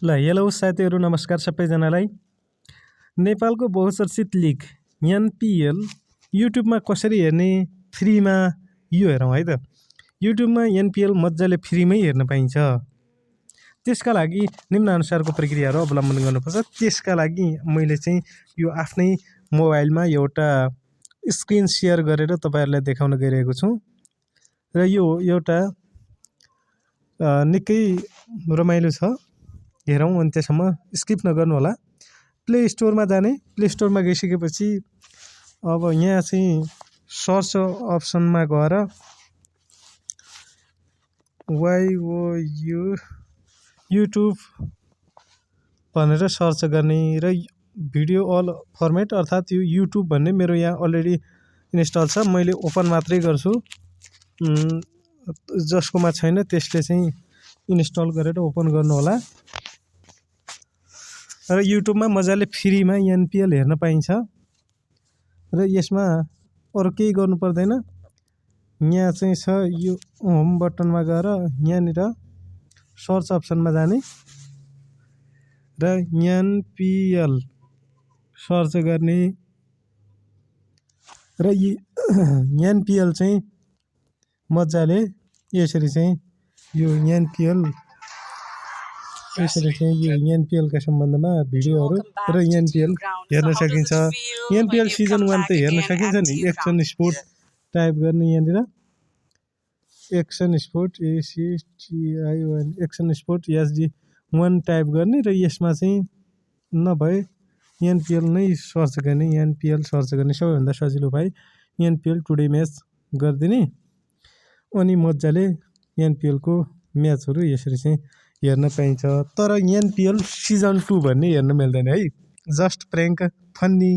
ल हेलो साथीहरू नमस्कार सबैजनालाई। नेपालको बहुचर्चित लिग एनपिएल युट्युबमा कसरी हेर्ने फ्रीमा यो हेरौँ है त। युट्युबमा एनपिएल मजाले फ्रीमै हेर्न पाइन्छ। त्यसका लागि निम्नानुसारको प्रक्रियाहरू अवलम्बन गर्नुपर्छ। त्यसका लागि मैले चाहिँ यो आफ्नै मोबाइलमा एउटा स्क्रिन सेयर गरेर तपाईहरुलाई देखाउन गइरहेको छु र यो एउटा निकै रमाइलो छ। हेरौँ अनि त्यसम्म स्किप नगर्नु होला। प्ले स्टोरमा जाने, प्ले स्टोरमा गइसकेपछि अब यहाँ चाहिँ सर्च अप्सनमा गएर युट्युब भनेर सर्च गर्ने र भिडियो अल फर्मेट अर्थात् यो युट्युब भन्ने मेरो यहाँ अलरेडी इन्स्टल छ। मैले ओपन मात्रै गर्छु, जसकोमा छैन त्यसले चाहिँ इन्स्टल गरेर ओपन गर्नु होला। र युट्युबमा मजाले फ्रीमा एनपिएल हेर्न पाइन्छ र यसमा अरु केही गर्नु पर्दैन। यहाँ चाहिँ छ यो होम बटनमा गएर यहाँनिर सर्च अप्सनमा जाने र एनपिएल सर्च गर्ने र एनपिएल चाहिँ मजाले यसरी चाहिँ यो एनपिएल एनपिएल का सम्बन्धमा भिडियोहरू र एनपिएल हेर्न सकिन्छ। एनपिएल सिजन 1 त हेर्न सकिन्छ नि। एक्सन स्पोर्ट टाइप गर्ने यहाँनिर action sport ACTI1 action sport SG1 type गर्ने र यसमा चाहिँ नभए एनपिएल नै सर्च गर्ने। एनपिएल सर्च गर्ने सबैभन्दा सजिलो भाइ एनपिएल टुडे म्याच गर्दिने अनि मजाले एनपिएल को म्याचहरू यसरी चाहिँ हेर्न पाइन्छ। तर एनपिएल सिजन 2 भन्ने हेर्न मिल्दैन है। Just prank funny